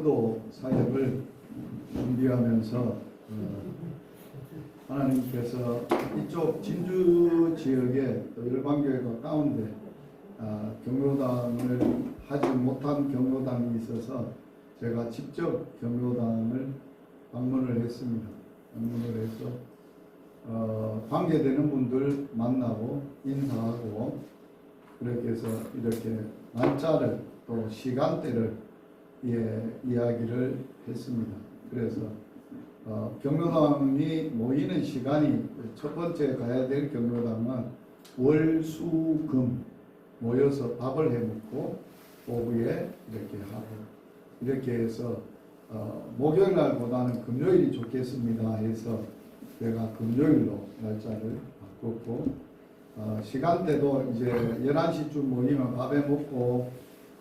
전도 사역을 준비하면서 하나님께서 이쪽 진주 지역에 또 열방교회가 가운데 경로당을 하지 못한 경로당이 있어서 제가 직접 경로당을 방문을 했습니다. 방문을 해서 관계되는 분들 만나고 인사하고 그렇게 해서 이렇게 날짜를 또 시간대를 이야기를 했습니다. 그래서 경로당이 모이는 시간이 첫 번째 가야 될 경로당은 월, 수, 금 모여서 밥을 해 먹고 오후에 이렇게 하고 이렇게 해서 목요일 날보다는 금요일이 좋겠습니다 해서 제가 금요일로 날짜를 바꿨고 시간대도 이제 11시쯤 모이면 밥에 먹고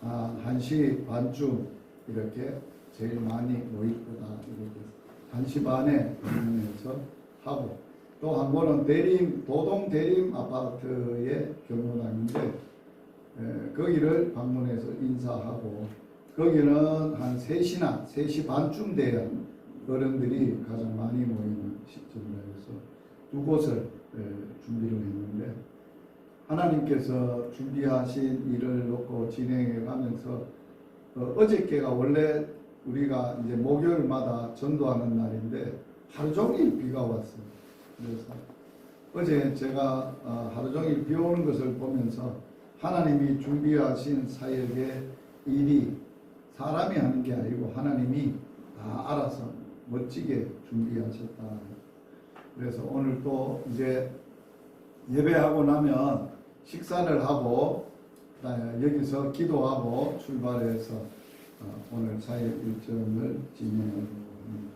1시 반쯤 이렇게 제일 많이 모일 거다 이렇게 1시 반에 방문해서 하고 또 한 번은 도동 대림 아파트의 경로당인데 거기를 방문해서 인사하고 거기는 한 3시나 3시 반쯤 돼야 어른들이 가장 많이 모이는 시점이라 해서 두 곳을 준비를 했는데 하나님께서 준비하신 일을 놓고 진행해 가면서 어저께가 원래 우리가 이제 목요일마다 전도하는 날인데 하루 종일 비가 왔어요. 그래서 어제 제가 하루 종일 비 오는 것을 보면서 하나님이 준비하신 사역의 일이 사람이 하는 게 아니고 하나님이 다 알아서 멋지게 준비하셨다. 그래서 오늘 또 이제 예배하고 나면 식사를 하고 여기서 기도하고 출발해서 오늘 사역 일정을 진행하려고 합니다.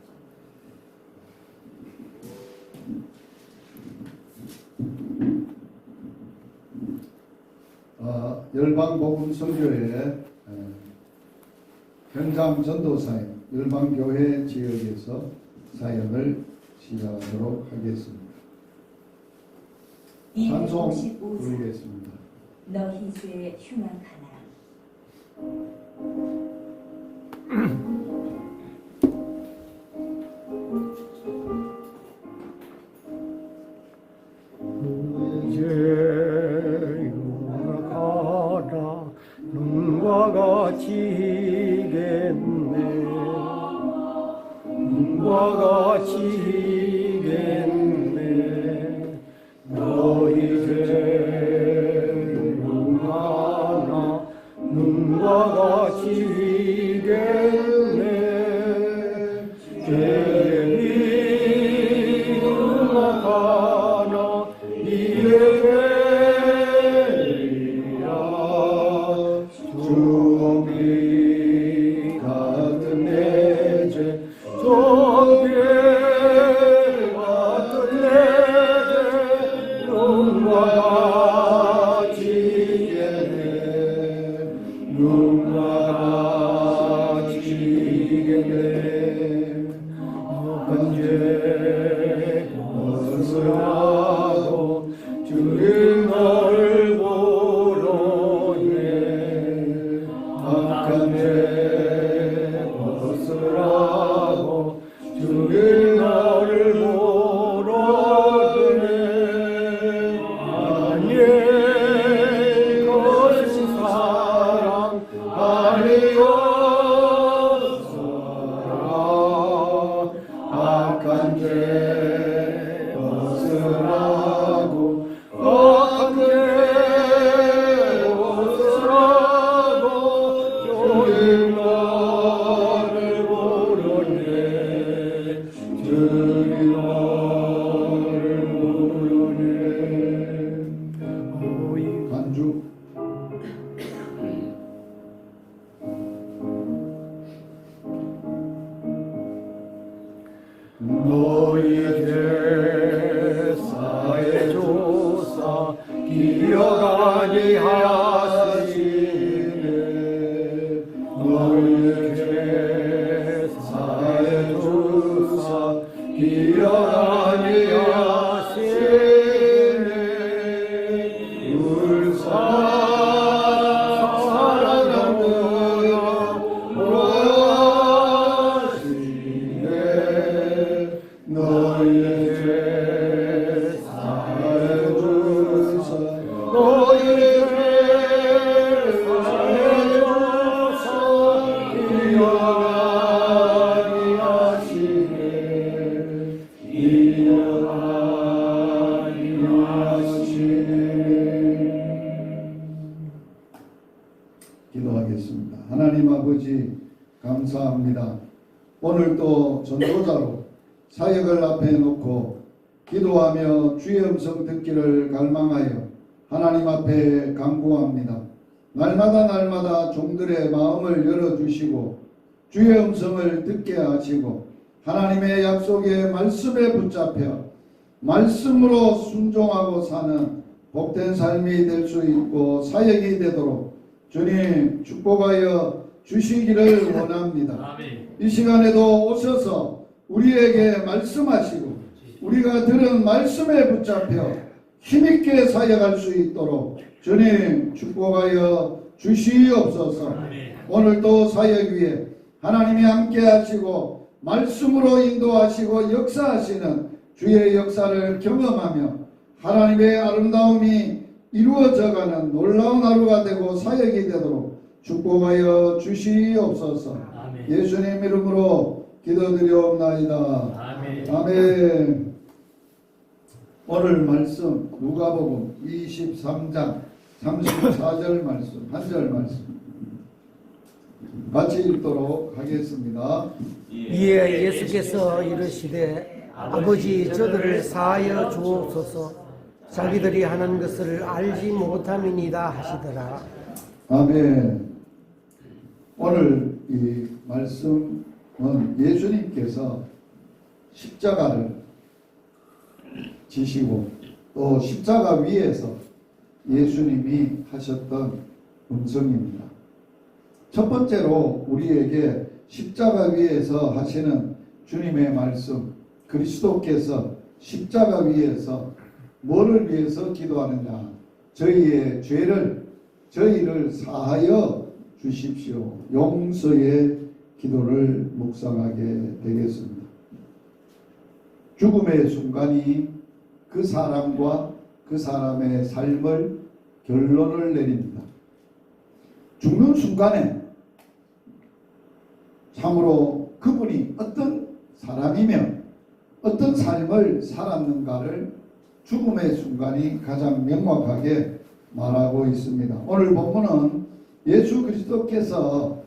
열방복음 선교회 현장 전도 사역 열방교회 지역에서 사역을 시작하도록 하겠습니다. 찬송 부르겠습니다. 너희 죄 흉악하나 눈과 같이 이겠네 눈과 같이 이겠네 너희 죄는 하나 눈과 같이 이겠네 죄는 하나 이게 주비 같은 내 죄, 주비 같은 내 죄, 눈과 같이 이겠네, 눈과 같이 이겠네. 악한 죄 벗으라고 주님 너를 악한 죄 벗으라고 주님 너를 보러드네 아니 것이 사랑 아니었어라 악한 죄 벗으라고 악한 죄 너희 죄사의 조사 기억 아니하시네 너희 죄사의 조사 기억 아니하시네 울사 사랑하는 아버지 감사합니다. 오늘 또 전도자로 사역을 앞에 놓고 기도하며 주의 음성 듣기를 갈망하여 하나님 앞에 간구합니다. 날마다 종들의 마음을 열어주시고 주의 음성을 듣게 하시고 하나님의 약속의 말씀에 붙잡혀 말씀으로 순종하고 사는 복된 삶이 될 수 있고 사역이 되도록 주님 축복하여 주시기를 원합니다. 이 시간에도 오셔서 우리에게 말씀하시고 우리가 들은 말씀에 붙잡혀 힘있게 사역할 수 있도록 주님 축복하여 주시옵소서. 오늘도 사역 위에 하나님이 함께 하시고 말씀으로 인도하시고 역사하시는 주의 역사를 경험하며 하나님의 아름다움이 이루어져가는 놀라운 하루가 되고 사역이 되도록 축복하여 주시옵소서. 예수님 이름으로 기도드리옵나이다. 아멘. 오늘 말씀 누가복음 23장 34절 말씀, 한 절 말씀 같이 읽도록 하겠습니다. 이에 예수께서 이르시되 아버지 저들을 사하여 주옵소서 자기들이 하는 것을 알지 못함이니이다 하시더라. 아멘. 오늘 이 말씀은 예수님께서 십자가를 지시고 또 십자가 위에서 예수님이 하셨던 음성입니다. 첫 번째로 우리에게 십자가 위에서 하시는 주님의 말씀, 그리스도께서 십자가 위에서 뭐를 위해서 기도하느냐? 저희의 죄를 저희를 사하여 주십시오. 용서의 기도를 묵상하게 되겠습니다. 죽음의 순간이 그 사람과 그 사람의 삶을 결론을 내립니다. 죽는 순간에 참으로 그분이 어떤 사람이며 어떤 삶을 살았는가를 죽음의 순간이 가장 명확하게 말하고 있습니다. 오늘 본문은 예수 그리스도께서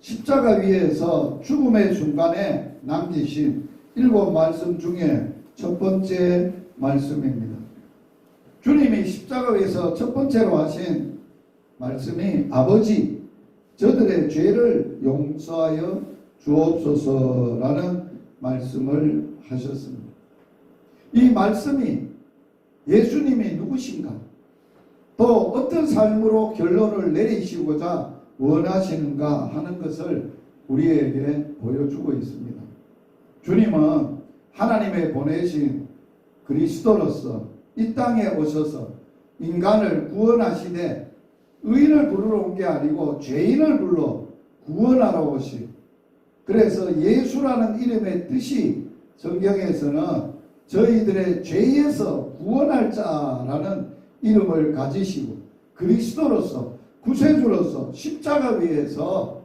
십자가 위에서 죽음의 순간에 남기신 7말씀 중에 첫 번째 말씀입니다. 주님이 십자가 위에서 첫 번째로 하신 말씀이 아버지 저들의 죄를 용서하여 주옵소서라는 말씀을 하셨습니다. 이 말씀이 예수님이 누구신가? 또 어떤 삶으로 결론을 내리시고자 원하시는가 하는 것을 우리에게 보여주고 있습니다. 주님은 하나님의 보내신 그리스도로서 이 땅에 오셔서 인간을 구원하시되 의인을 부르러 온 게 아니고 죄인을 불러 구원하러 오신, 그래서 예수라는 이름의 뜻이 성경에서는 저희들의 죄에서 구원할 자라는 이름을 가지시고 그리스도로서 구세주로서 십자가 위에서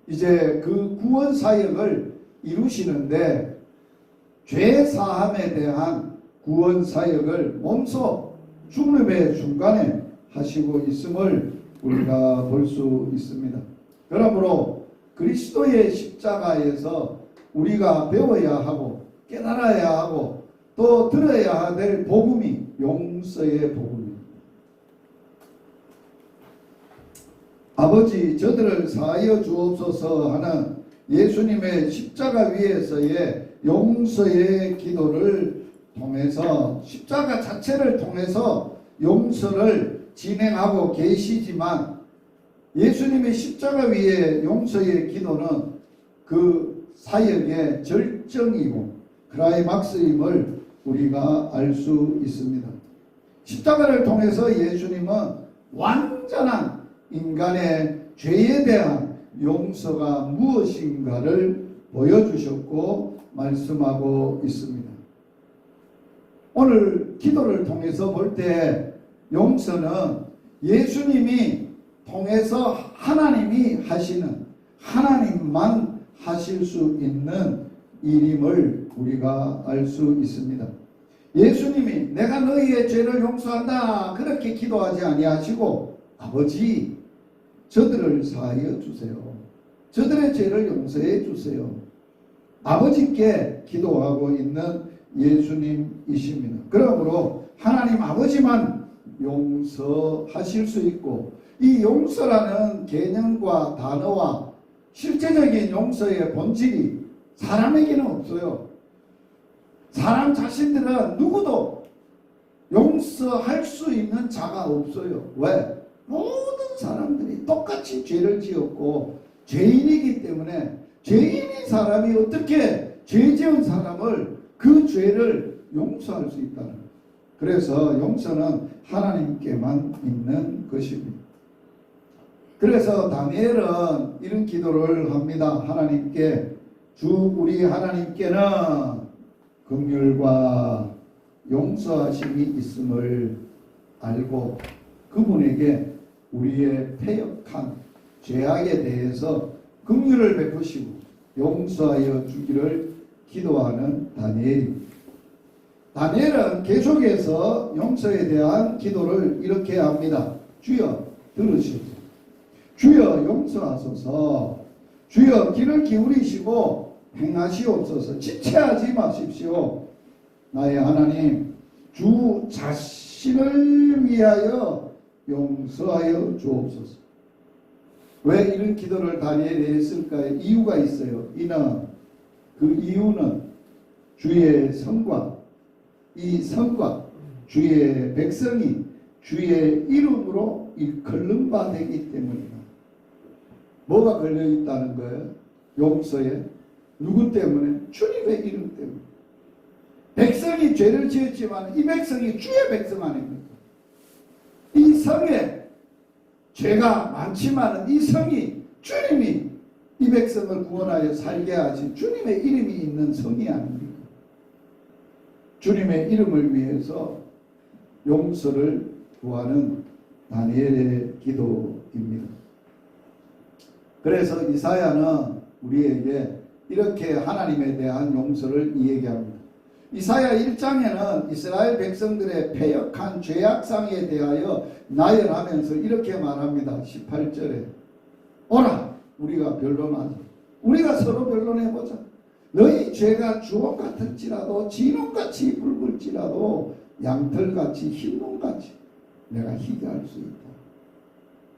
이제 그 구원 사역을 이루시는데 죄 사함에 대한 구원 사역을 몸소 죽음의 순간에 하시고 있음을 우리가 볼 수 있습니다. 그러므로 그리스도의 십자가에서 우리가 배워야 하고 깨달아야 하고 또 들어야 될 복음이 용서의 복음입니다. 아버지 저들을 사하여 주옵소서 하는 예수님의 십자가 위에서의 용서의 기도를 통해서 십자가 자체를 통해서 용서를 진행하고 계시지만 예수님의 십자가 위에 용서의 기도는 그 사역의 절정이고 클라이막스임을 우리가 알 수 있습니다. 십자가를 통해서 예수님은 완전한 인간의 죄에 대한 용서가 무엇인가를 보여주셨고 말씀하고 있습니다. 오늘 기도를 통해서 볼 때 용서는 예수님이 통해서 하나님이 하시는, 하나님만 하실 수 있는 일임을 우리가 알 수 있습니다. 예수님이 내가 너희의 죄를 용서한다 그렇게 기도하지 아니하시고 아버지 저들을 사하여 주세요. 저들의 죄를 용서해 주세요. 아버지께 기도하고 있는 예수님이십니다. 그러므로 하나님 아버지만 용서하실 수 있고, 이 용서라는 개념과 단어와 실제적인 용서의 본질이 사람에게는 없어요. 사람 자신들은 누구도 용서할 수 있는 자가 없어요. 왜? 모든 사람들이 똑같이 죄를 지었고 죄인이기 때문에, 죄인인 사람이 어떻게 죄 지은 사람을, 그 죄를 용서할 수 있다는 거예요. 그래서 용서는 하나님께만 있는 것입니다. 그래서 다니엘은 이런 기도를 합니다. 하나님께, 주 우리 하나님께는 긍휼과 용서하심이 있음을 알고 그분에게 우리의 패역한 죄악에 대해서 긍휼을 베푸시고 용서하여 주기를 기도하는 다니엘입니다. 다니엘은 계속해서 용서에 대한 기도를 이렇게 합니다. 주여 들으시옵소서. 주여 용서하소서. 주여 귀를 기울이시고 행하시옵소서. 지체하지 마십시오. 나의 하나님, 주 자신을 위하여 용서하여 주옵소서. 왜 이런 기도를 다니엘이 했을까요? 이유가 있어요. 그 이유는 주의 성과, 이 성과, 주의 백성이 주의 이름으로 일컬는 바 되기 때문이다. 뭐가 걸려있다는 거예요? 용서에. 누구 때문에? 주님의 이름 때문에. 백성이 죄를 지었지만 이 백성이 주의 백성 아닙니까? 이 성에 죄가 많지만 이 성이, 주님이 이 백성을 구원하여 살게 하신 주님의 이름이 있는 성이 아닙니까? 주님의 이름을 위해서 용서를 구하는 다니엘의 기도입니다. 그래서 이사야는 우리에게 이렇게 하나님에 대한 용서를 이야기합니다. 이사야 1장에는 이스라엘 백성들의 패역한 죄악상에 대하여 나열하면서 이렇게 말합니다. 18절에 오라 우리가 변론하자. 우리가 서로 변론해보자. 너희 죄가 주홍 같을지라도 진홍같이 붉을지라도 양털같이 흰농같이 내가 희게 할 수 있다.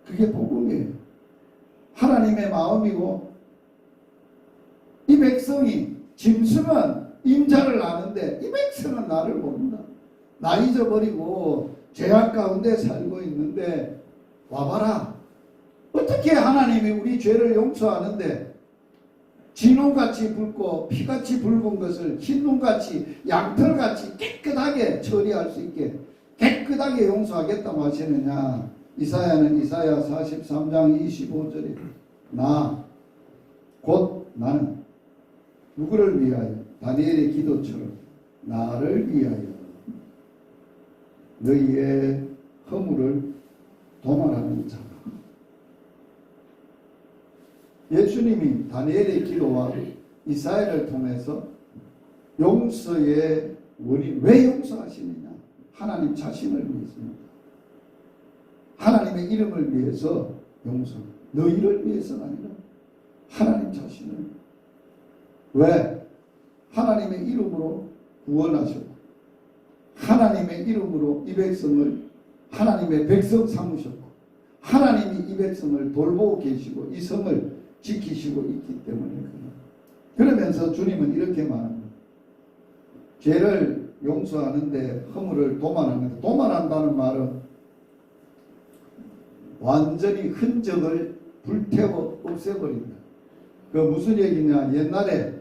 그게 복음이에요. 하나님의 마음이고, 이 백성이, 짐승은 임자를 아는데 이 백성은 나를 모른다. 나 잊어버리고 죄악 가운데 살고 있는데 와봐라. 어떻게 하나님이 우리 죄를 용서하는데 진홍같이 붉고 피같이 붉은 것을 흰눈같이 양털같이 깨끗하게 처리할 수 있게 깨끗하게 용서하겠다고 하시느냐. 이사야는 이사야 43장 25절에 나 곧 나는 누구를 위하여? 다니엘의 기도처럼 나를 위하여 너희의 허물을 도말하는 자가. 예수님이 다니엘의 기도와 이사야를 통해서 용서의 원인, 왜 용서하시느냐? 하나님 자신을 위해서입니다. 하나님의 이름을 위해서 용서. 너희를 위해서가 아니라 하나님 자신을. 왜? 하나님의 이름으로 구원하셨고 하나님의 이름으로 이 백성을 하나님의 백성 삼으셨고 하나님이 이 백성을 돌보고 계시고 이 성을 지키시고 있기 때문에. 그러면서 주님은 이렇게 말합니다. 죄를 용서하는데 허물을 도말합니다. 도말한다는 말은 완전히 흔적을 불태워 없애버린다. 그 무슨 얘기냐? 옛날에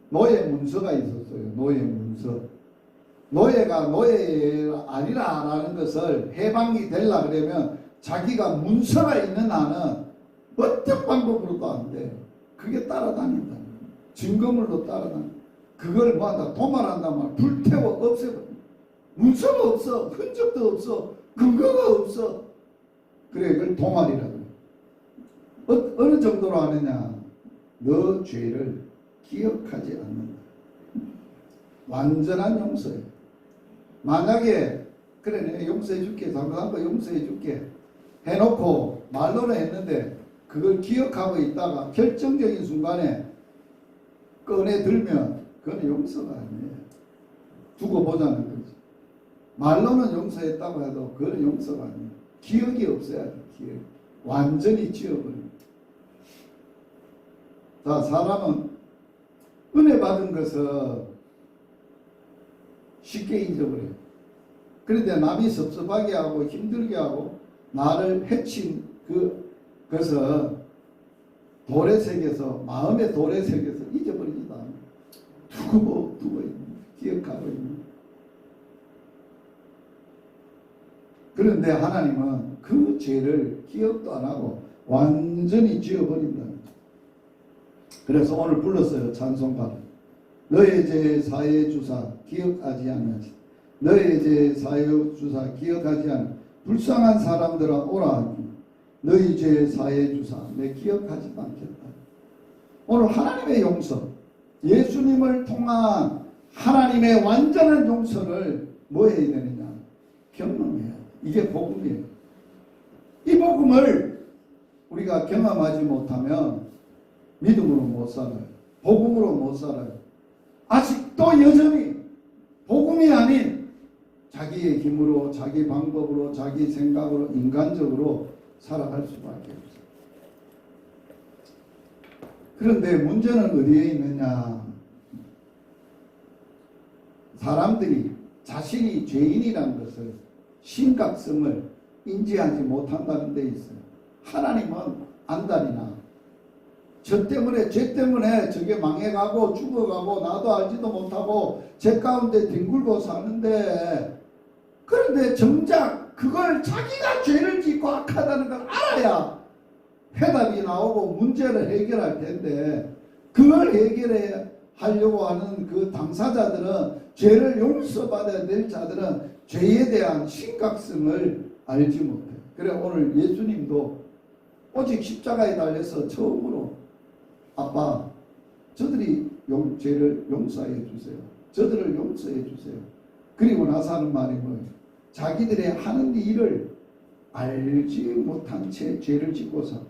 노예 문서가 있었어요. 노예 문서. 노예가 노예 아니라라는 것을 해방이 되려고 그러면 자기가 문서가 있는 한은 어떤 방법으로도 안 돼요. 그게 따라다닌다. 증거물로 따라다닌다. 그걸 뭐한다? 도말한다 말. 불태워 없애버린다. 문서가 없어. 흔적도 없어. 근거가 없어. 그래, 그걸 도말이라고. 어느 정도로 하느냐? 너 죄를 기억하지 않는다. 완전한 용서예요. 만약에 그래 내가 용서해 줄게, 잘못한 거 용서해 줄게 해놓고 말로는 했는데 그걸 기억하고 있다가 결정적인 순간에 꺼내 들면 그건 용서가 아니에요. 두고 보자는 거지. 말로는 용서했다고 해도 그건 용서가 아니에요. 기억이 없어야 돼. 기억. 완전히 지워버립니다. 자, 사람은 은혜 받은 것을 쉽게 잊어버려요. 그런데 남이 섭섭하게 하고 힘들게 하고 나를 해친 그것을 돌에 새겨서, 마음의 돌에 새겨서 잊어버리지도 않아요. 두고 있는, 기억하고 있는. 그런데 하나님은 그 죄를 기억도 안 하고 완전히 지워버린다. 그래서 오늘 불렀어요. 찬송가를. 너의 죄 사해 주사 기억하지 않으시. 너의 죄 사해 주사 기억하지 않으. 불쌍한 사람들아 오라. 너희 죄 사해 주사 내 기억하지 않겠다. 오늘 하나님의 용서, 예수님을 통한 하나님의 완전한 용서를 뭐 해야 되느냐? 경험해야 돼. 이게 복음이에요. 이 복음을 우리가 경험하지 못하면 믿음으로 못 살아요. 복음으로 못 살아요. 아직도 여전히 복음이 아닌 자기의 힘으로, 자기 방법으로, 자기 생각으로, 인간적으로 살아갈 수밖에 없어요. 그런데 문제는 어디에 있느냐? 사람들이 자신이 죄인이라는 것을, 심각성을 인지하지 못한다는 데 있어요. 하나님은 안달이나 저 때문에, 죄 때문에 저게 망해가고 죽어가고 나도 알지도 못하고 죄 가운데 뒹굴고 사는데, 그런데 정작 그걸 자기가 죄를 짓고 악하다는 걸 알아야 해답이 나오고 문제를 해결할 텐데, 그걸 해결해 하려고 하는 그 당사자들은, 죄를 용서받아야 될 자들은 죄에 대한 심각성을 알지 못해요. 그래 오늘 예수님도 오직 십자가에 달려서 처음으로 아빠 저들이 죄를 용서해 주세요. 저들을 용서해 주세요. 그리고 나서 하는 말이 뭐예요? 자기들의 하는 일을 알지 못한 채 죄를 짓고서,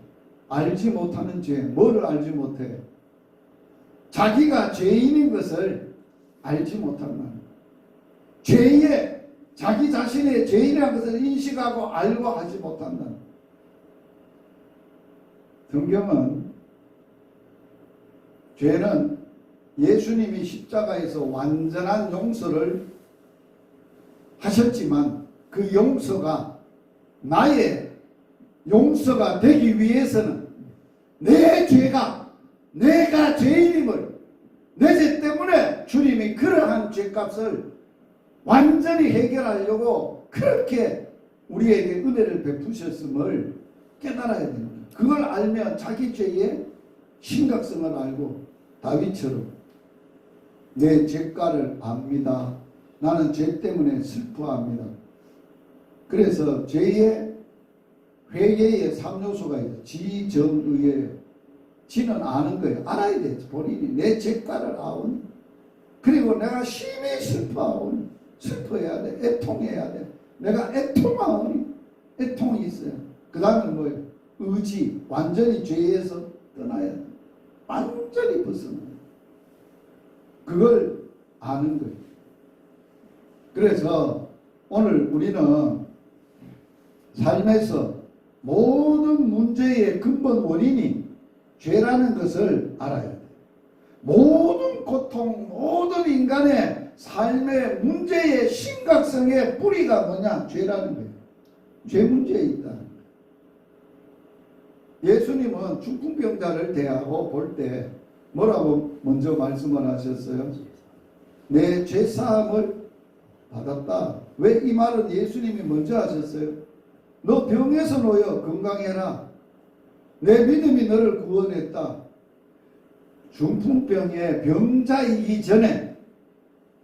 알지 못하는 죄, 뭐를 알지 못해? 자기가 죄인인 것을 알지 못한 말. 죄에, 자기 자신의 죄인이라는 것을 인식하고 알고 하지 못한다. 성경은 죄는 예수님이 십자가에서 완전한 용서를 하셨지만, 그 용서가 나의 용서가 되기 위해서는 내 죄가, 내가 죄인임을, 내 죄 때문에 주님이 그러한 죄값을 완전히 해결하려고 그렇게 우리에게 은혜를 베푸셨음을 깨달아야 됩니다. 그걸 알면 자기 죄의 심각성을 알고 다윗처럼 내 죄가를 압니다. 나는 죄 때문에 슬퍼합니다. 그래서 죄의 회개의 3요소가 있어요. 지정의예요. 지는 아는 거예요. 알아야 돼. 본인이 내 죄가를 아오니, 그리고 내가 심히 슬퍼하오니, 슬퍼해야 돼. 애통해야 돼. 내가 애통하오니, 애통이 있어요. 그 다음에 뭐예요? 의지. 완전히 죄에서 떠나야 돼. 완전히 벗어나야 돼. 그걸 아는 거예요. 그래서 오늘 우리는 삶에서 모든 문제의 근본 원인이 죄라는 것을 알아야 돼. 모든 고통, 모든 인간의 삶의 문제의 심각성의 뿌리가 뭐냐? 죄라는 거예요. 죄 문제에 있다는 거예요. 예수님은 중풍병자를 대하고 볼 때 뭐라고 먼저 말씀을 하셨어요? 내 죄사함을 받았다. 왜 이 말은 예수님이 먼저 하셨어요? 너 병에서 놓여 건강해라. 내 믿음이 너를 구원했다. 중풍병의 병자이기 전에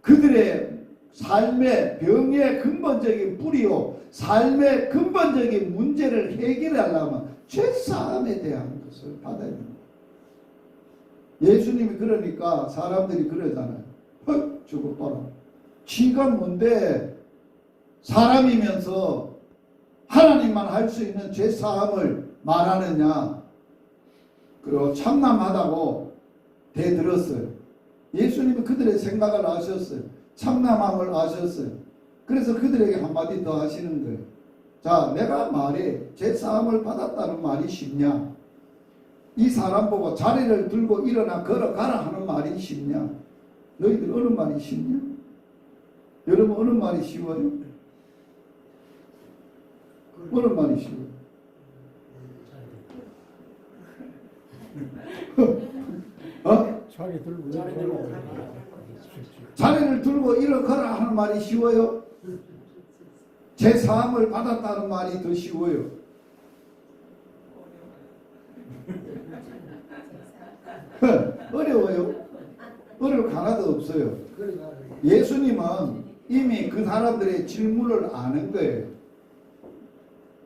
그들의 삶의 병의 근본적인 뿌리요, 삶의 근본적인 문제를 해결하려면 죄사함에 대한 것을 받아야 됩니다. 예수님이 그러니까 사람들이 그러잖아요. 저거 봐라. 지가 뭔데 사람이면서 하나님만 할 수 있는 죄사함을 말하느냐. 그리고 참남하다고 대들었어요. 예수님이 그들의 생각을 아셨어요. 참남함을 아셨어요. 그래서 그들에게 한마디 더 하시는 거예요. 자, 내가 말해 제사함을 받았다는 말이 쉽냐? 이 사람 보고 자리를 들고 일어나 걸어가라 하는 말이 쉽냐? 너희들 어느 말이 쉽냐? 여러분 어느 말이 쉬워요? 어느 말이 쉬워요? 자리를 들고 일어서라 하는 말이 쉬워요? 제 사함을 받았다는 말이 더 쉬워요? 어려워요? 어려울 거 하나도 없어요. 예수님은 이미 그 사람들의 질문을 아는 거예요.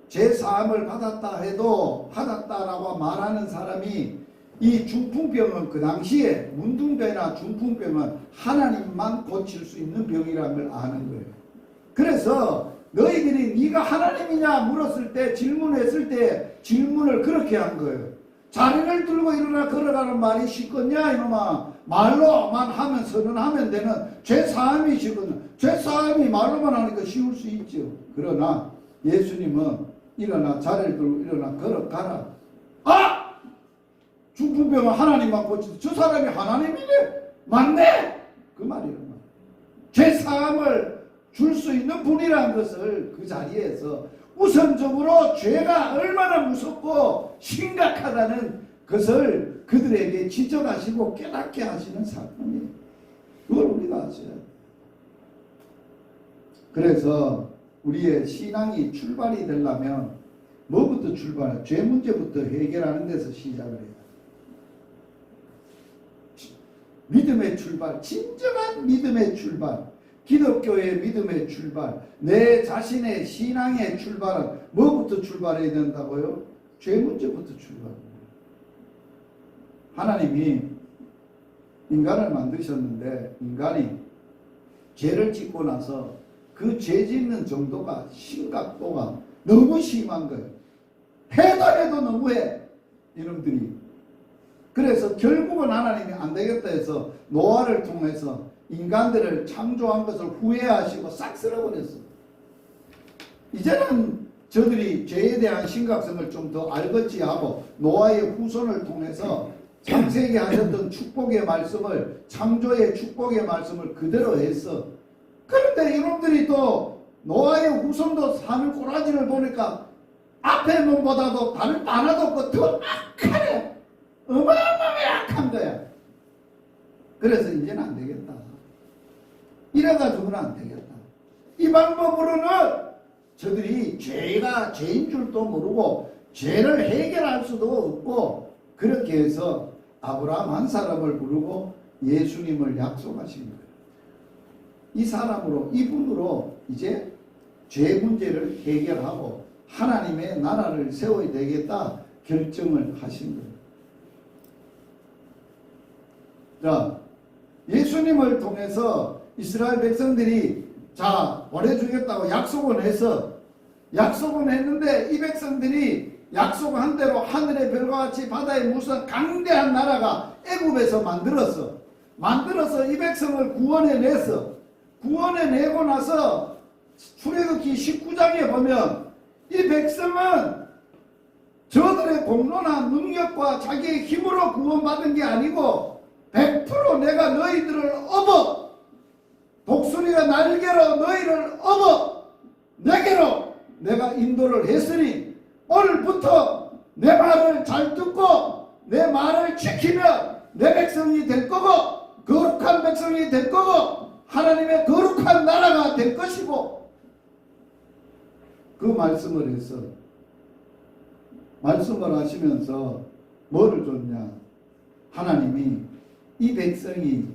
제 사함을 받았다 해도 받았다라고 말하는 사람이 이 중풍병은 그 당시에 문둥병이나 중풍병은 하나님만 고칠 수 있는 병이라는 걸 아는 거예요. 그래서 너희들이 네가 하나님이냐 물었을 때 질문했을 때 질문을 그렇게 한 거예요. 자리를 들고 일어나 걸어가는 말이 쉽겠냐 이놈아. 말로만 하면 선언하면 되는 죄사함이 쉽거든요. 죄사함이 말로만 하니까 쉬울 수 있죠. 그러나 예수님은 일어나 자리를 들고 일어나 걸어가라. 아! 중풍병은 하나님만 고치지 저 사람이 하나님이네? 맞네? 그 말이란 말이에요. 죄사함을 줄 수 있는 분이라는 것을 그 자리에서 우선적으로 죄가 얼마나 무섭고 심각하다는 것을 그들에게 지적하시고 깨닫게 하시는 사건이에요. 그걸 우리가 아셔야 돼요. 그래서 우리의 신앙이 출발이 되려면 뭐부터 출발해요? 죄 문제부터 해결하는 데서 시작을 해요. 믿음의 출발, 진정한 믿음의 출발, 기독교의 믿음의 출발, 내 자신의 신앙의 출발은 뭐부터 출발해야 된다고요? 죄 문제부터 출발합니다. 하나님이 인간을 만드셨는데 인간이 죄를 짓고 나서 그 죄 짓는 정도가 심각도가 너무 심한 거예요. 해도 해도 너무해 이놈들이. 그래서 결국은 하나님이 안 되겠다 해서 노아를 통해서 인간들을 창조한 것을 후회하시고 싹 쓸어버렸어요. 이제는 저들이 죄에 대한 심각성을 좀 더 알겠지 하고 노아의 후손을 통해서 창세기 하셨던 축복의 말씀을 창조의 축복의 말씀을 그대로 했어. 그런데 이놈들이 또 노아의 후손도 사는 꼬라지를 보니까 앞에 놈보다도 다른 하나도 없고 더 악하네. 어마어마하게 악한 거야. 그래서 이제는 안 되겠다. 이래가지고는 안 되겠다. 이 방법으로는 저들이 죄가 죄인 줄도 모르고 죄를 해결할 수도 없고 그렇게 해서 아브라함 한 사람을 부르고 예수님을 약속하신 거예요. 이 사람으로 이분으로 이제 죄 문제를 해결하고 하나님의 나라를 세워야 되겠다 결정을 하신 거예요. 자, 예수님을 통해서 이스라엘 백성들이 자 보내주겠다고 약속은 했는데 이 백성들이 약속한 대로 하늘의 별과 같이 바다의 무슨 강대한 나라가 애굽에서 만들어서 이 백성을 구원해내고 나서 출애굽기 19장에 보면 이 백성은 저들의 공로나 능력과 자기의 힘으로 구원받은 게 아니고 100% 내가 너희들을 업어 독수리가 날개로 너희를 업어 내게로 내가 인도를 했으니 오늘부터 내 말을 잘 듣고 내 말을 지키면 내 백성이 될 거고 거룩한 백성이 될 거고 하나님의 거룩한 나라가 될 것이고 그 말씀을 해서 말씀을 하시면서 뭐를 줬냐. 하나님이 이 백성이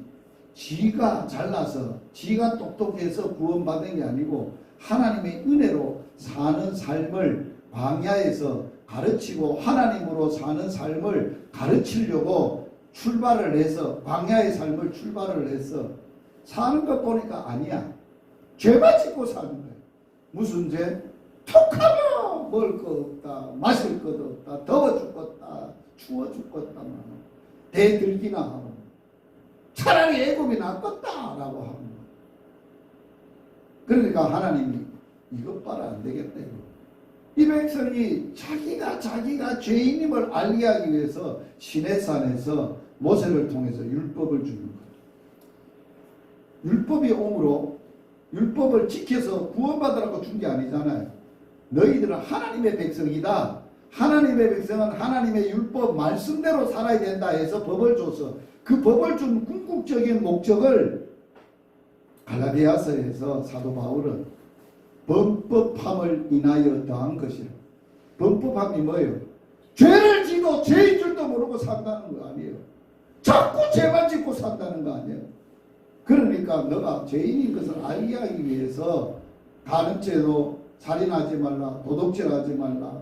지가 잘나서 지가 똑똑해서 구원받은 게 아니고 하나님의 은혜로 사는 삶을 광야에서 가르치고 하나님으로 사는 삶을 가르치려고 출발을 해서 광야의 삶을 출발을 해서 사는 것 보니까 아니야. 죄만 짓고 사는 거야. 무슨 죄? 툭하면 먹을 거 없다. 마실 것도 없다. 더워 죽겠다. 추워 죽겠다. 대들기나 하고 차라리 애굽이 낫겠다라고 하는 거예요. 그러니까 하나님이 이것 봐라 안 되겠다. 이 백성이 자기가 죄인임을 알게 하기 위해서 시내산에서 모세를 통해서 율법을 주는 거예요. 율법이 오므로 율법을 지켜서 구원받으라고 준 게 아니잖아요. 너희들은 하나님의 백성이다. 하나님의 백성은 하나님의 율법 말씀대로 살아야 된다 해서 법을 줘서 그 법을 준 궁극적인 목적을 갈라디아서에서 사도 바울은 범법함을 인하여 더한 것이라. 범법함이 뭐예요? 죄를 지고 죄인 줄도 모르고 산다는 거 아니에요. 자꾸 죄만 짓고 산다는 거 아니에요. 그러니까 너가 죄인인 것을 알게 하기 위해서 다른 죄도 살인하지 말라, 도둑질하지 말라,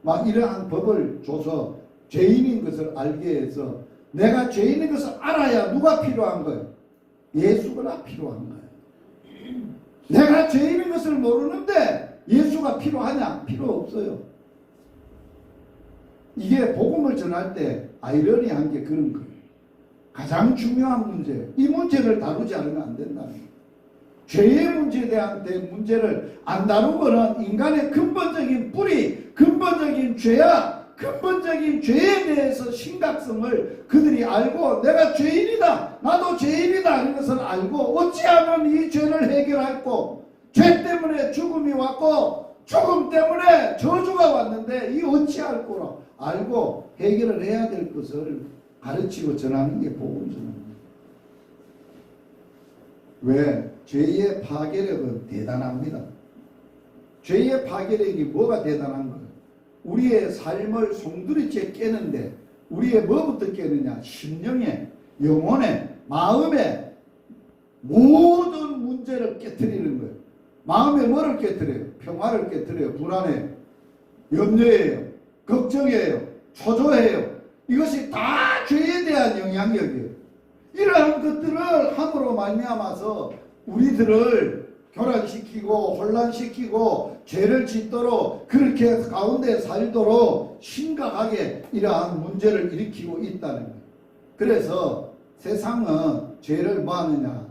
막 이러한 법을 줘서 죄인인 것을 알게 해서 내가 죄인인 것을 알아야 누가 필요한 거예요? 예수가 필요한 거예요. 내가 죄인인 것을 모르는데 예수가 필요하냐? 필요 없어요. 이게 복음을 전할 때 아이러니한 게 그런 거예요. 가장 중요한 문제, 이 문제를 다루지 않으면 안 된다는 거예요. 죄의 문제에 대한 문제를 안 다루고는 인간의 근본적인 뿌리, 근본적인 죄야, 근본적인 죄에 대해서 심각성을 그들이 알고 내가 죄인이다, 나도 죄인이다 하는 것을 알고 어찌하면 이 죄를 해결할고, 죄 때문에 죽음이 왔고 죽음 때문에 저주가 왔는데 이 어찌할 거라 알고 해결을 해야 될 것을 가르치고 전하는 게 복음 전합니다. 왜? 죄의 파괴력은 대단합니다. 죄의 파괴력이 뭐가 대단한 거예요? 우리의 삶을 송두리째 깨는데 우리의 뭐부터 깨느냐? 심령에, 영혼에, 마음에 모든 문제를 깨트리는 거예요. 마음에 뭐를 깨트려요? 평화를 깨트려요. 불안해요. 염려해요. 걱정해요. 초조해요. 이것이 다 죄에 대한 영향력이에요. 이러한 것들을 함으로 말미암아서 우리들을 교란시키고 혼란시키고 죄를 짓도록 그렇게 가운데 살도록 심각하게 이러한 문제를 일으키고 있다는 거예요. 그래서 세상은 죄를 뭐 하느냐?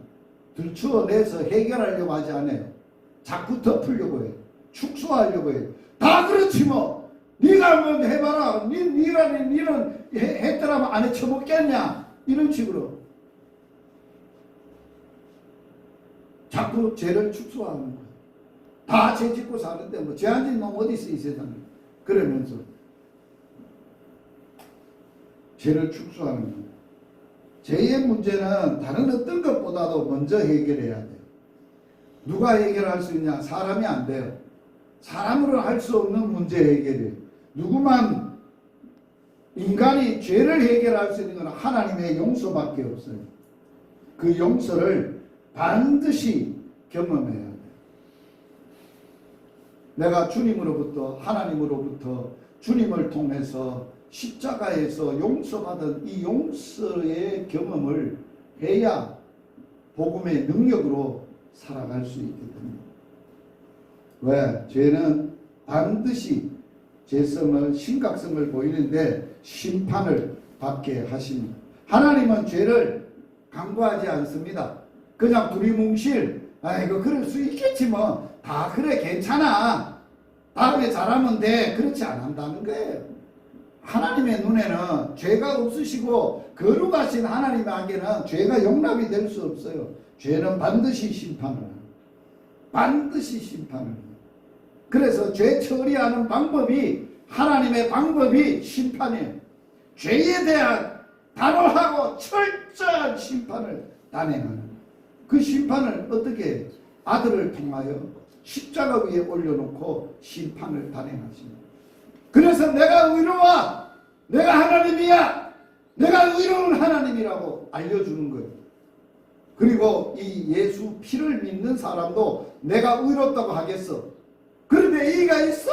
들추어내서 해결하려고 하지 않아요. 자꾸 덮으려고 해요. 축소하려고 해요. 다 그렇지 뭐. 네가 한번 해봐라. 니는 했더라면 안 해쳐먹겠냐? 이런 식으로 자꾸 죄를 축소하는 거예요. 다 죄 짓고 사는데 뭐 죄 안 짓는 놈 어디 있어 이 세상에. 그러면서 죄를 축소하는 거예요. 죄의 문제는 다른 어떤 것보다도 먼저 해결해야 돼요. 누가 해결할 수 있냐? 사람이 안 돼요. 사람으로 할 수 없는 문제 해결이에요. 누구만 인간이 죄를 해결할 수 있는 건 하나님의 용서밖에 없어요. 그 용서를 반드시 경험해야 돼요. 내가 주님으로부터 하나님으로부터 주님을 통해서 십자가에서 용서받은 이 용서의 경험을 해야 복음의 능력으로 살아갈 수 있게 됩니다. 왜? 죄는 반드시 죄성을 심각성을 보이는데 심판을 받게 하십니다. 하나님은 죄를 강구하지 않습니다. 그냥 두리뭉실 아이고 그럴 수 있겠지 뭐 다 그래 괜찮아 다음에 잘하면 돼 그렇지 않는다는 거예요. 하나님의 눈에는 죄가 없으시고 거룩하신 하나님에게는 죄가 용납이 될 수 없어요. 죄는 반드시 심판을 해요. 반드시 심판을 해요. 그래서 죄 처리하는 방법이 하나님의 방법이 심판이에요. 죄에 대한 단호하고 철저한 심판을 단행하는 그 심판을 어떻게 해요? 아들을 통하여 십자가 위에 올려놓고 심판을 단행하십니다. 그래서 내가 의로워 내가 하나님이야 내가 의로운 하나님이라고 알려주는 거예요. 그리고 이 예수 피를 믿는 사람도 내가 의롭다고 하겠어. 그런데 이의가 있어?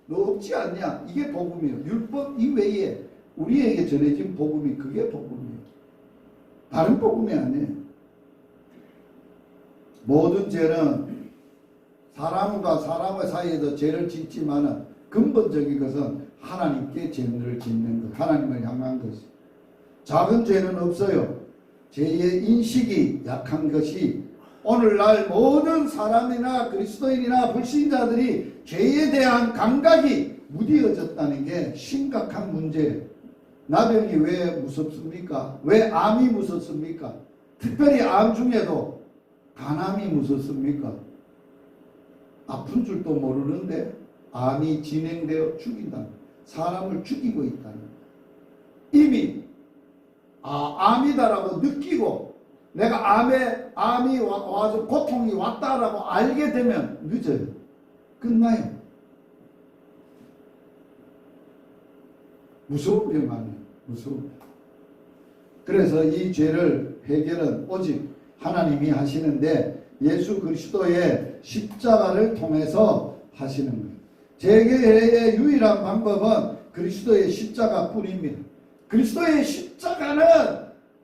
너 없지 않냐? 이게 복음이에요. 율법 이외에 우리에게 전해진 복음이 그게 복음이에요. 다른 복음이 아니에요. 모든 죄는 사람과 사람의 사이에도 죄를 짓지만은 근본적인 것은 하나님께 죄를 짓는 것, 하나님을 향한 것이. 작은 죄는 없어요. 죄의 인식이 약한 것이 오늘날 모든 사람이나 그리스도인이나 불신자들이 죄에 대한 감각이 무뎌졌다는 게 심각한 문제예요. 나병이 왜 무섭습니까? 왜 암이 무섭습니까? 특별히 암 중에도 간암이 무섭습니까? 아픈 줄도 모르는데 암이 진행되어 죽인다. 사람을 죽이고 있다는 거예요. 이미 암이다라고 느끼고 내가 암이 와서 고통이 왔다라고 알게 되면 늦어요. 끝나요. 무서운 병 아니에요. 무서운. 그래서 이 죄를 해결은 오직 하나님이 하시는데 예수 그리스도의 십자가를 통해서 하시는 거예요. 재개의 유일한 방법은 그리스도의 십자가뿐입니다. 그리스도의 십자가는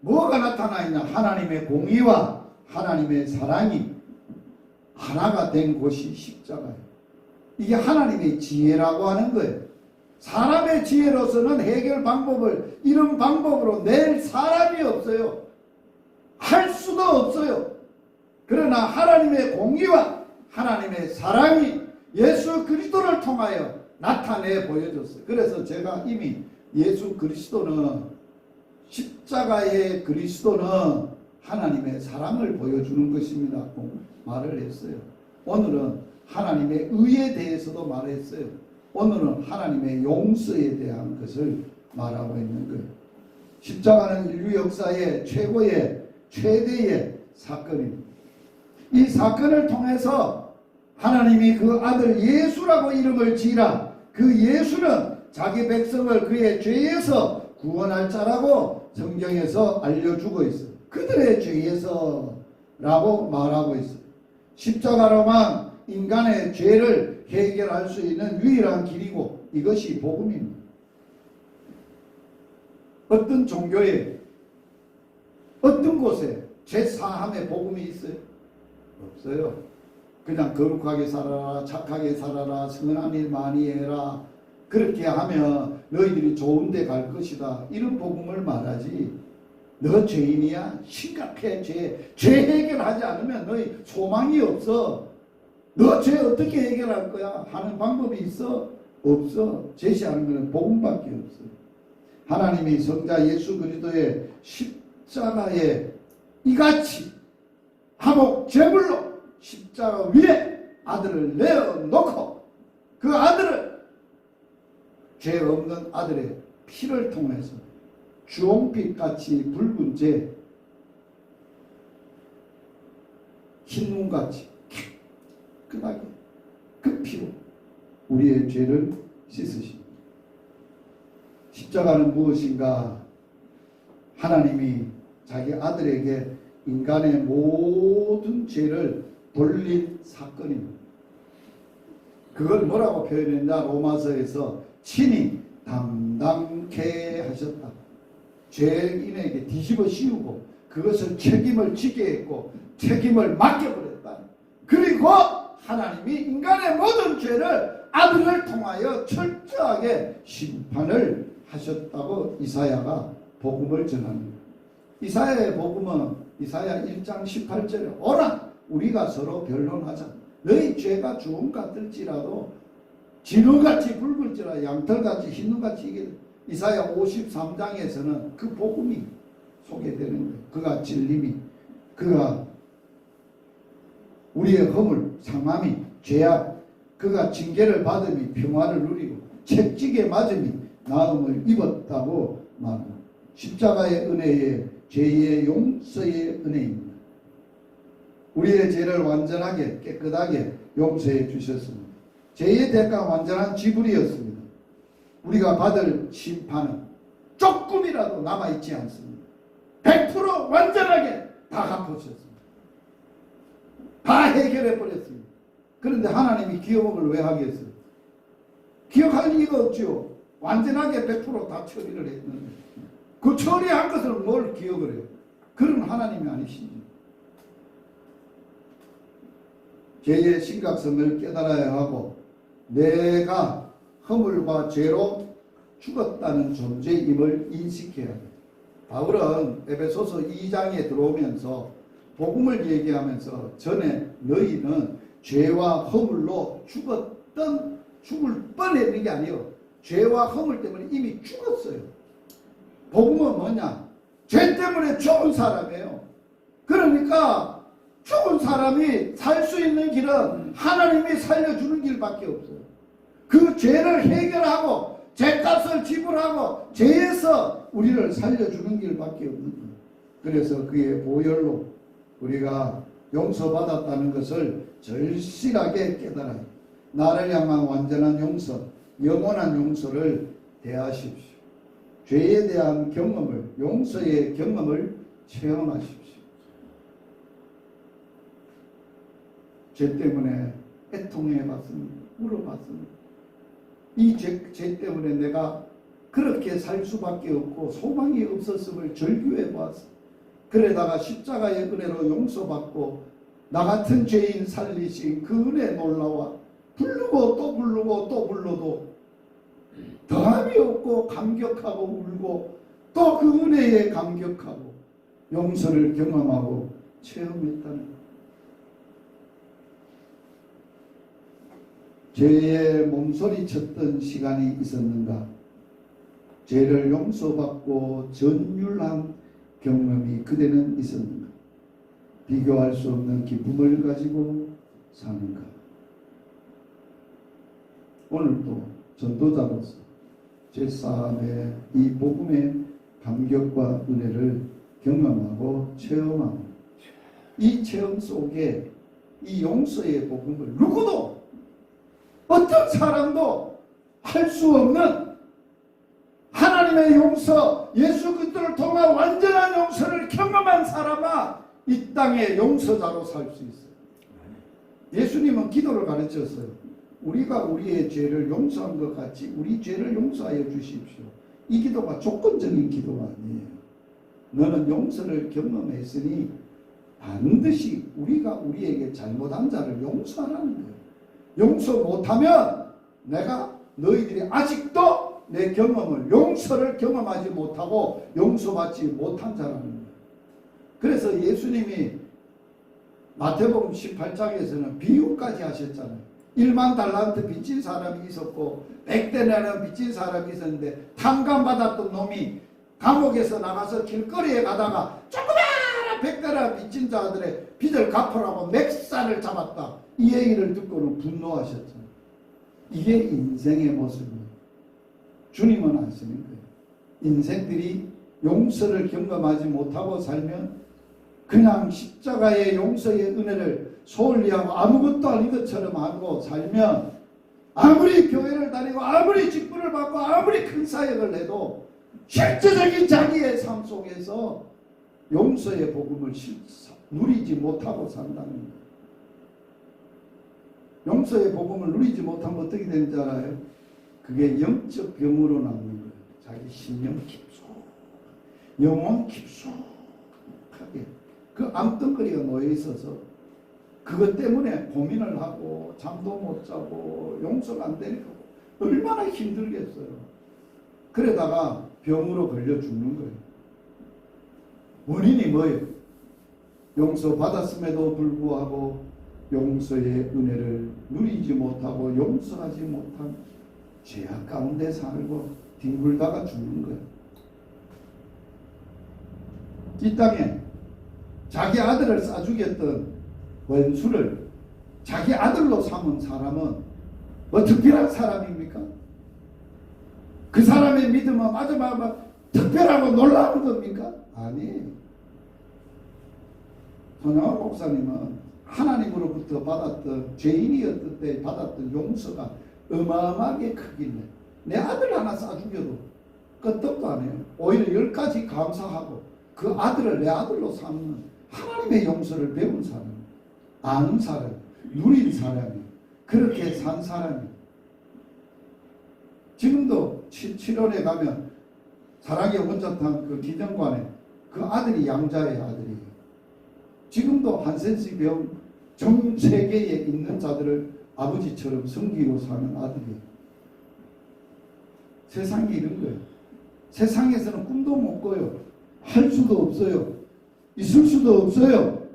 뭐가 나타나 있냐? 하나님의 공의와 하나님의 사랑이 하나가 된 곳이 십자가예요. 이게 하나님의 지혜라고 하는 거예요. 사람의 지혜로서는 해결 방법을 이런 방법으로 낼 사람이 없어요. 할 수도 없어요. 그러나 하나님의 공의와 하나님의 사랑이 예수 그리스도를 통하여 나타내 보여줬어요. 그래서 제가 이미 예수 그리스도는 십자가의 그리스도는 하나님의 사랑을 보여주는 것입니다. 말을 했어요. 오늘은 하나님의 의에 대해서도 말했어요. 오늘은 하나님의 용서에 대한 것을 말하고 있는 거예요. 십자가는 인류 역사의 최대의 사건입니다. 이 사건을 통해서 하나님이 그 아들 예수라고 이름을 지으라. 그 예수는 자기 백성을 그의 죄에서 구원할 자라고 성경에서 알려주고 있어요. 그들의 죄에서 라고 말하고 있어요. 십자가로만 인간의 죄를 해결할 수 있는 유일한 길이고 이것이 복음입니다. 어떤 종교에 어떤 곳에 죄사함의 복음이 있어요? 없어요. 그냥 거룩하게 살아라, 착하게 살아라, 선한 일 많이 해라. 그렇게 하면 너희들이 좋은 데 갈 것이다. 이런 복음을 말하지. 너 죄인이야? 심각해. 죄 해결하지 않으면 너희 소망이 없어. 너 죄 어떻게 해결할 거야? 하는 방법이 있어? 없어. 제시하는 것은 복음밖에 없어. 하나님이 성자 예수 그리스도의 십자가에 이같이 화목 제물로 십자가 위에 아들을 내어놓고 그 아들을 죄 없는 아들의 피를 통해서 주홍빛같이 붉은 죄 흰눈같이 깨끗하게 그 피로 우리의 죄를 씻으십니다. 십자가는 무엇인가? 하나님이 자기 아들에게 인간의 모든 죄를 돌린 사건입니다. 그걸 뭐라고 표현했냐? 로마서에서 친히 담당케 하셨다. 죄인에게 뒤집어 씌우고 그것을 책임을 지게 했고 책임을 맡겨버렸다. 그리고 하나님이 인간의 모든 죄를 아들을 통하여 철저하게 심판을 하셨다고 이사야가 복음을 전합니다. 이사야의 복음은 이사야 1장 18절에 오라 우리가 서로 변론하자. 너희 죄가 주홍 같을지라도 진흙같이 붉을지라 양털같이 흰눈같이 이게 이사야 53장에서는 그 복음이 소개되는 거예요. 그가 진림이 그가 우리의 허물 상함이 죄악 그가 징계를 받음이 평화를 누리고 채찍에 맞음이 나음을 입었다고 말합니다. 십자가의 은혜에 죄의 용서의 은혜입니다. 우리의 죄를 완전하게 깨끗하게 용서해 주셨습니다. 죄의 대가 완전한 지불이었습니다. 우리가 받을 심판은 조금이라도 남아있지 않습니다. 100% 완전하게 다 갚으셨습니다. 다 해결해 버렸습니다. 그런데 하나님이 기억을 왜 하겠어요? 기억할 리가 없죠. 완전하게 100% 다 처리를 했는데 그 처리한 것을 뭘 기억을 해요? 그런 하나님이 아니신지. 죄의 심각성을 깨달아야 하고 내가 허물과 죄로 죽었다는 존재임을 인식해야 돼요. 바울은 에베소서 2장에 들어오면서 복음을 얘기하면서 전에 너희는 죄와 허물로 죽을 뻔했는 게 아니에요. 죄와 허물 때문에 이미 죽었어요. 복음은 뭐냐? 죄 때문에 죽은 사람이에요. 그러니까 죽은 사람이 살 수 있는 길은 하나님이 살려주는 길밖에 없어요. 그 죄를 해결하고 죄값을 지불하고 죄에서 우리를 살려주는 길밖에 없는 거예요. 그래서 그의 보혈로 우리가 용서받았다는 것을 절실하게 깨달아요. 나를 향한 완전한 용서, 영원한 용서를 대하십시오. 죄에 대한 경험을, 용서의 경험을 체험하십시오. 죄 때문에 애통해봤습니다. 울어봤습니다. 이 죄 때문에 내가 그렇게 살 수밖에 없고 소망이 없었음을 절규해봤어. 그러다가 십자가의 은혜로 용서받고 나 같은 죄인 살리신 그 은혜 놀라와 부르고 또 부르고 또 불러도 더함이 없고 감격하고 울고 또 그 은혜에 감격하고 용서를 경험하고 체험했다는 것. 죄에 몸소리쳤던 시간이 있었는가? 죄를 용서받고 전율한 경험이 그대는 있었는가? 비교할 수 없는 기쁨을 가지고 사는가? 오늘도 전도자로서 제사함의 이 복음의 감격과 은혜를 경험하고 체험하고 이 체험 속에 이 용서의 복음을 누구도 어떤 사람도 할 수 없는 하나님의 용서, 예수 그리스도를 통한 완전한 용서를 경험한 사람아 이 땅의 용서자로 살 수 있어요. 예수님은 기도를 가르쳤어요. 우리가 우리의 죄를 용서한 것 같이 우리 죄를 용서하여 주십시오. 이 기도가 조건적인 기도가 아니에요. 너는 용서를 경험했으니 반드시 우리가 우리에게 잘못한 자를 용서하라는 거예요. 용서 못하면 내가 너희들이 아직도 내 경험을 용서를 경험하지 못하고 용서받지 못한 자라는 거예요. 그래서 예수님이 마태복음 18장에서는 비유까지 하셨잖아요. 1만 달란트 빚진 사람이 있었고 100데나리온 빚진 사람이 있었는데 탕감받았던 놈이 감옥에서 나가서 길거리에 가다가 조그마한 100데나리온 빚진 자들의 빚을 갚으라고 맥살을 잡았다. 이 얘기를 듣고는 분노하셨잖아요. 이게 인생의 모습이에요. 주님은 아시는 거예요. 인생들이 용서를 경험하지 못하고 살면 그냥 십자가의 용서의 은혜를 소홀히하고 아무것도 아닌 것처럼 하고 살면 아무리 교회를 다니고 아무리 직분을 받고 아무리 큰 사역을 해도 실제적인 자기의 삶 속에서 용서의 복음을 누리지 못하고 산다는 거예요. 용서의 복음을 누리지 못하면 어떻게 되는지 알아요? 그게 영적 병으로 남는 거예요. 자기 심령 깊숙, 영혼 깊숙하게 그 암덩거리가 놓여 있어서 그것 때문에 고민을 하고 잠도 못 자고 용서가 안 되니까 얼마나 힘들겠어요. 그러다가 병으로 걸려 죽는 거예요. 원인이 뭐예요? 용서받았음에도 불구하고 용서의 은혜를 누리지 못하고 용서하지 못한 죄악 가운데 살고 뒹굴다가 죽는 거예요. 이 땅에 자기 아들을 싸죽였던 원수를 자기 아들로 삼은 사람은 뭐 특별한 사람입니까? 그 사람의 믿음은 마지막에 특별하고 놀라운 겁니까? 아니에요. 손영아 목사님은 하나님으로부터 받았던 죄인이었을 때 받았던 용서가 어마어마하게 크길래 내 아들 하나 싸죽여도 끄떡도 안 해요. 오히려 10가지 감사하고 그 아들을 내 아들로 삼는 하나님의 용서를 배운 사람, 아는 사람, 누린 사람이 그렇게 산 사람이 지금도 7월에 가면 사랑의 원자탄 그 기념관에 그 아들이 양자의 아들이에요. 지금도 한센시 병 전 세계에 있는 자들을 아버지처럼 섬기고 사는 아들이에요. 세상이 이런 거예요. 세상에서는 꿈도 못 꿔요. 할 수도 없어요. 있을 수도 없어요.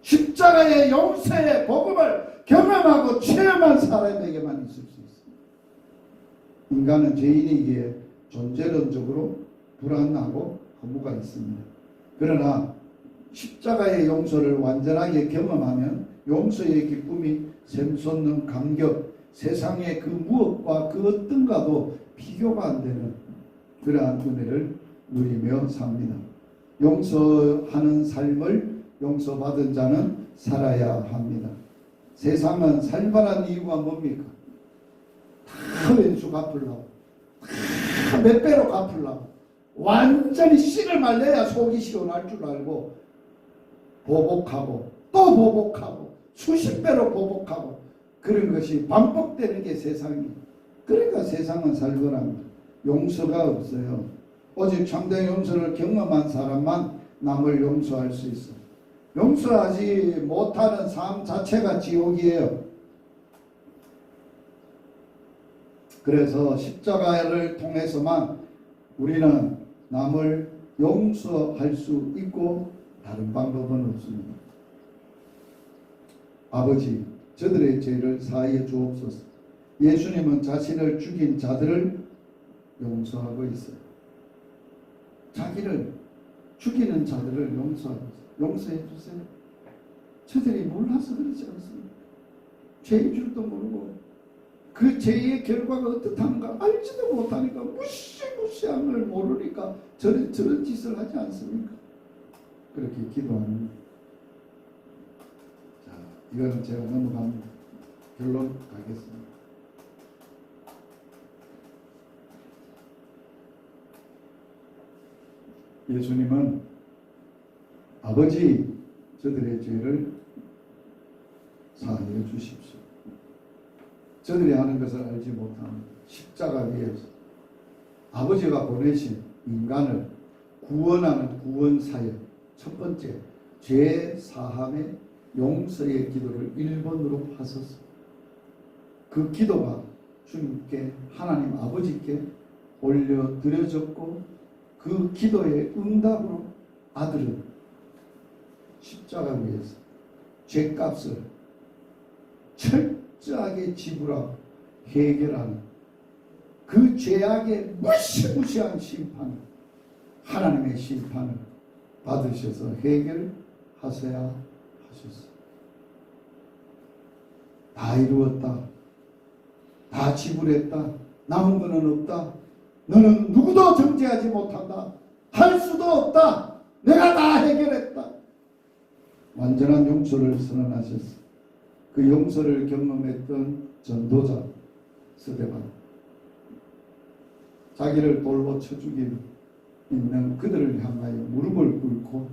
십자가의 용서의 복음을 경험하고 체험한 사람에게만 있을 수 있어요. 인간은 죄인이기에 존재론적으로 불안하고 허무가 있습니다. 그러나 십자가의 용서를 완전하게 경험하면 용서의 기쁨이 샘솟는 감격, 세상의 그 무엇과 그 어떤가도 비교가 안 되는 그러한 은혜를 누리며 삽니다. 용서하는 삶을 용서받은 자는 살아야 합니다. 세상은 살만한 이유가 뭡니까? 다 왼수 갚으려고, 다 몇 배로 갚으려고, 완전히 씨를 말려야 속이 시원할 줄 알고 보복하고 또 보복하고 수십 배로 보복하고 그런 것이 반복되는 게 세상이에요. 그러니까 세상은 살벌합니다. 용서가 없어요. 오직 참된 용서를 경험한 사람만 남을 용서할 수 있어요. 용서하지 못하는 삶 자체가 지옥이에요. 그래서 십자가를 통해서만 우리는 남을 용서할 수 있고 다른 방법은 없습니다. 아버지, 저들의 죄를 사하여 주옵소서. 예수님은 자신을 죽인 자들을 용서하고 있어요. 자기를 죽이는 자들을 용서하고 있어요. 용서해 주세요. 저들이 몰라서 그러지 않습니까? 죄인 줄도 모르고 그 죄의 결과가 어떻다는가 알지도 못하니까 무시무시한 걸 모르니까 저런 짓을 하지 않습니까? 그렇게 기도합니다. 자, 이거는 제가 넘어갑니다. 결론 가겠습니다. 예수님은 아버지, 저들의 죄를 사하여 주십시오. 저들이 하는 것을 알지 못하는 십자가 위에서 아버지가 보내신 인간을 구원하는 구원사역, 첫 번째 죄 사함의 용서의 기도를 1번으로 하소서. 그 기도가 주님께, 하나님 아버지께 올려드려졌고 그 기도의 응답으로 아들은 십자가 위에서 죄값을 철저하게 지불하고 해결하는 그 죄악의 무시무시한 심판, 하나님의 심판을 받으셔서 해결하셔야 하셨어. 다 이루었다. 다 지불했다. 남은 것은 없다. 너는 누구도 정죄하지 못한다. 할 수도 없다. 내가 다 해결했다. 완전한 용서를 선언하셨어. 그 용서를 경험했던 전도자 스데반, 자기를 돌로 쳐 죽일 있는 그들을 향하여 무릎을 꿇고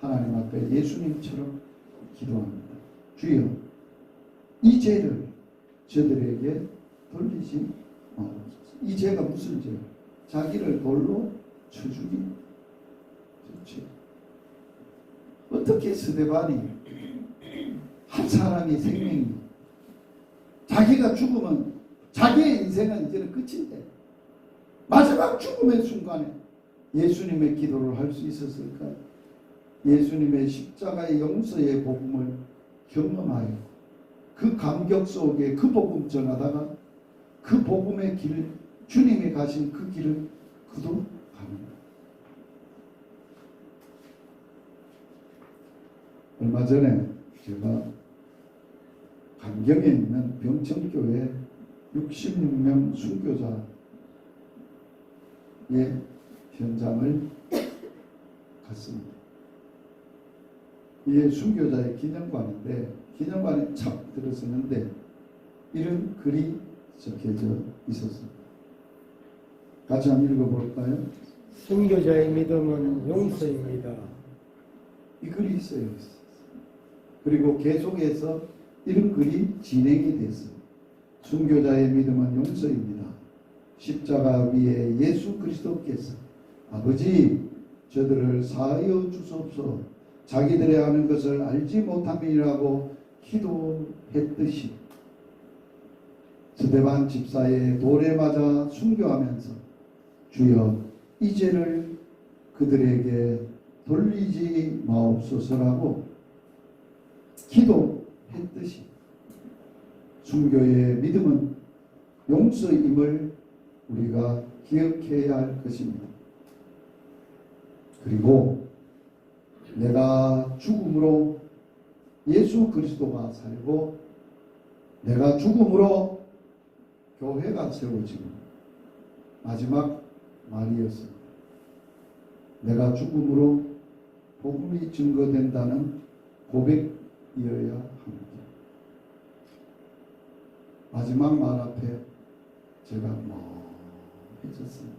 하나님 앞에 예수님처럼 기도합니다. 주여, 이 죄를 저들에게 돌리지 마옵소서. 이 죄가 무슨 죄? 자기를 돌로 쳐 죽인 죄. 어떻게 스데반이, 한 사람이 생명이, 자기가 죽으면 자기의 인생은 이제는 끝인데 마지막 죽음의 순간에 예수님의 기도를 할 수 있었을까요? 예수님의 십자가의 용서의 복음을 경험하여 그 감격 속에 그 복음 전하다가 그 복음의 길, 주님이 가신 그 길을 그도 갑니다. 얼마 전에 제가 강경에 있는 병천교회 66명 순교자의 현장을 갔습니다. 이게 순교자의 기념관인데 기념관에 착 들어서는데 이런 글이 적혀져 있었습니다. 같이 한번 읽어볼까요? 순교자의 믿음은 용서입니다. 이 글이 있어요. 그리고 계속해서 이런 글이 진행이 됐어요. 순교자의 믿음은 용서입니다. 십자가 위에 예수 그리스도께서 아버지, 저들을 사하여 주소서, 자기들이 하는 것을 알지 못함이라고 기도했듯이 스데반 집사의 돌에 맞아 순교하면서 주여 이 죄를 그들에게 돌리지 마옵소서라고 기도했듯이 순교의 믿음은 용서임을 우리가 기억해야 할 것입니다. 그리고 내가 죽음으로 예수 그리스도가 살고 내가 죽음으로 교회가 세워지고 마지막 말이었습니다. 내가 죽음으로 복음이 증거된다는 고백이어야 합니다. 마지막 말 앞에 제가 멍해졌습니다.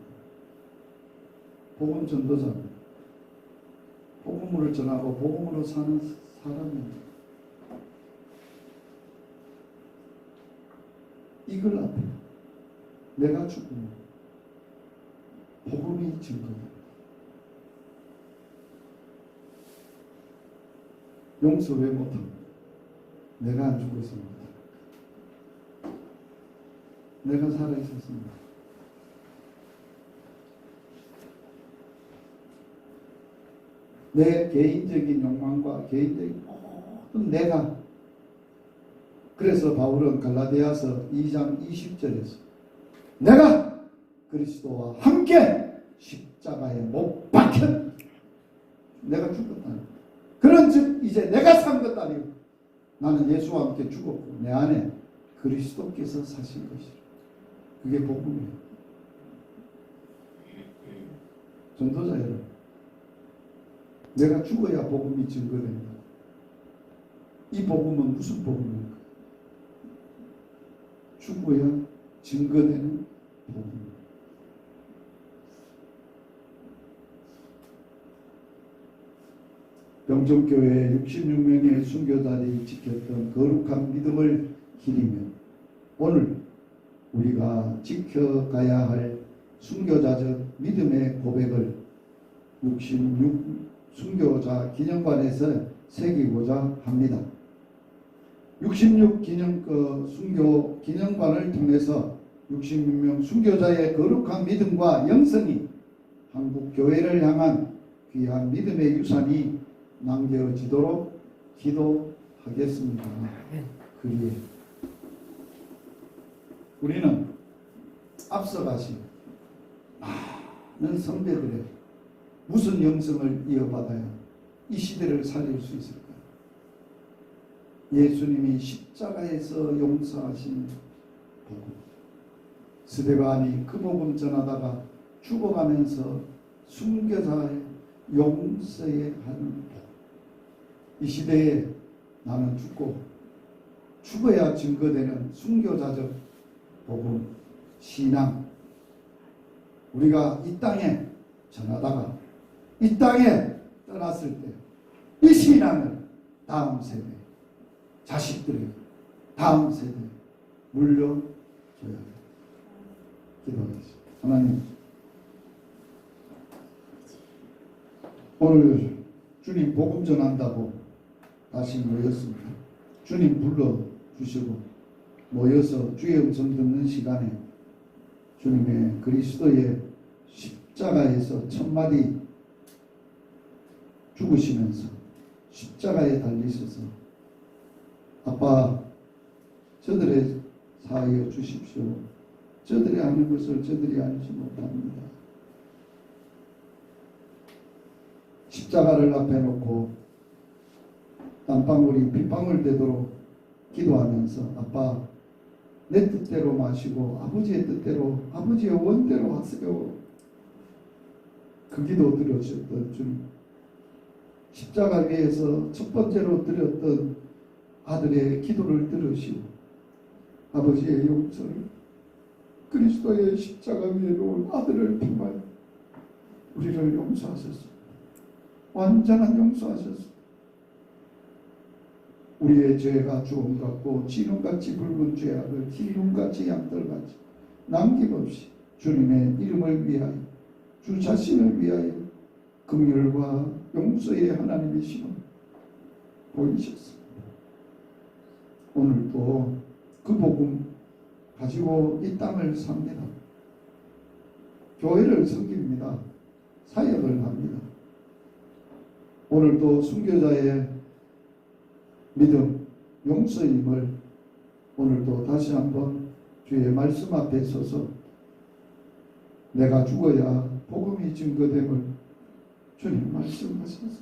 복음 전도자입니다. 복음을 전하고 복음으로 사는 사람입니다. 이걸 앞에 내가 죽으면 복음이 증거됩니다. 용서 왜 못합니까? 내가 안 죽었습니다. 내가 살아있었습니다. 내 개인적인 욕망과 개인적인 모든 내가, 그래서 바울은 갈라디아서 2장 20절에서 내가 그리스도와 함께 십자가에 못 박혔, 내가 죽었다는, 그런 즉 이제 내가 산 것도 아니고 나는 예수와 함께 죽었고 내 안에 그리스도께서 사신 것이라. 그게 복음이에요. 전도자 여러분, 내가 죽어야 복음이 증거됩니다. 이 복음은 무슨 복음입니까? 죽어야 증거되는 복음입니다. 병정교회 66명의 순교자들이 지켰던 거룩한 믿음을 기리며 오늘 우리가 지켜가야 할 순교자적 믿음의 고백을 66 순교자 기념관에서 새기고자 합니다. 66 순교 기념관을 통해서 66명 순교자의 거룩한 믿음과 영성이 한국 교회를 향한 귀한 믿음의 유산이 남겨지도록 기도하겠습니다. 그리에 우리는 앞서가신 많은 선배들의 무슨 영성을 이어받아야 이 시대를 살릴 수 있을까요? 예수님이 십자가에서 용서하신 복음, 스데반이 그 복음 전하다가 죽어가면서 순교자의 용서에 하는 복음, 이 시대에 나는 죽어야 증거되는 순교자적 복음, 신앙, 우리가 이 땅에 전하다가 이 땅에 떠났을 때 이 신앙을 다음 세대, 자식들에게, 다음 세대에 물려줘야 합니다. 기도하겠습니다. 하나님, 오늘 주님 복음 전한다고 다시 모였습니다. 주님 불러주시고 모여서 주의 음성 듣는 시간에 주님의 그리스도의 십자가에서 첫마디 죽으시면서 십자가에 달리셔서 아빠, 저들의 사하여 주십시오. 저들이 하는 것을 저들이 알지 못합니다. 십자가를 앞에 놓고 땀방울이 빗방울 되도록 기도하면서 아빠, 내 뜻대로 마시고 아버지의 뜻대로, 아버지의 원대로 하세요. 그 기도 들으셨던 주님, 십자가 위에서 첫 번째로 드렸던 아들의 기도를 들으시고 아버지의 용서를, 그리스도의 십자가 위에 놓은 아들을 통하여 우리를 용서하셨습니다. 완전한 용서하셨습니다. 우리의 죄가 주홍 같고 진홍같이 붉은 죄악을 흰눈같이 양털같이 남김없이 주님의 이름을 위하여, 주 자신을 위하여 긍휼과 용서의 하나님이심을 보이셨습니다. 오늘도 그 복음 가지고 이 땅을 삽니다. 교회를 섬깁니다. 사역을 합니다. 오늘도 순교자의 믿음, 용서임을 오늘도 다시 한번 주의 말씀 앞에 서서 내가 죽어야 복음이 증거됨을 주님 말씀하셨습니다.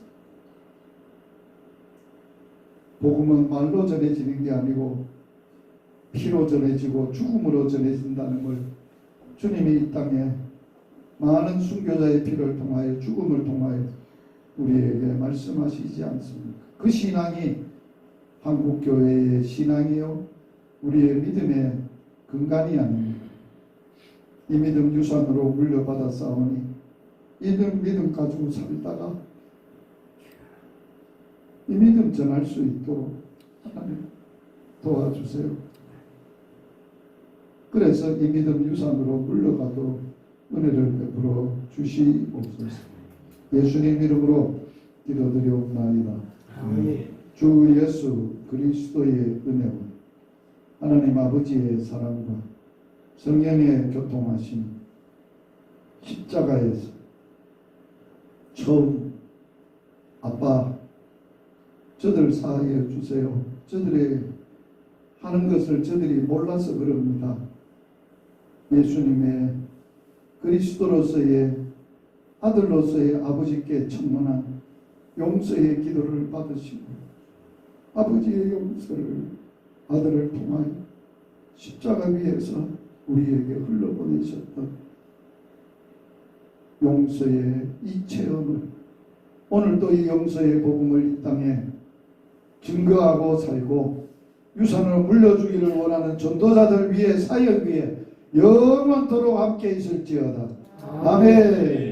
복음은 말로 전해지는 게 아니고 피로 전해지고 죽음으로 전해진다는 걸 주님이 이 땅에 많은 순교자의 피를 통하여 죽음을 통하여 우리에게 말씀하시지 않습니까? 그 신앙이 한국교회의 신앙이요 우리의 믿음의 근간이 아닙니다. 이 믿음 유산으로 물려받아 싸우니 이 믿음 가지고 살다가 이 믿음 전할 수 있도록 하나님 도와주세요. 그래서 이 믿음 유산으로 물려가도록 은혜를 베풀어 주시옵소서. 예수님 이름으로 기도드리옵나이다. 아멘. 주 예수 그리스도의 은혜와 하나님 아버지의 사랑과 성령의 교통하심 십자가에서 처음 아빠 저들 사하여 주세요. 저들의 하는 것을 저들이 몰라서 그럽니다. 예수님의 그리스도로서의 아들로서의 아버지께 청문한 용서의 기도를 받으시고 아버지의 용서를 아들을 통하여 십자가 위에서 우리에게 흘러보내셨던 용서의 이 체험을 오늘도 이 용서의 복음을 이 땅에 증거하고 살고 유산을 물려주기를 원하는 전도자들 위해 사역 위에 영원토록 함께 있을지어다. 아멘.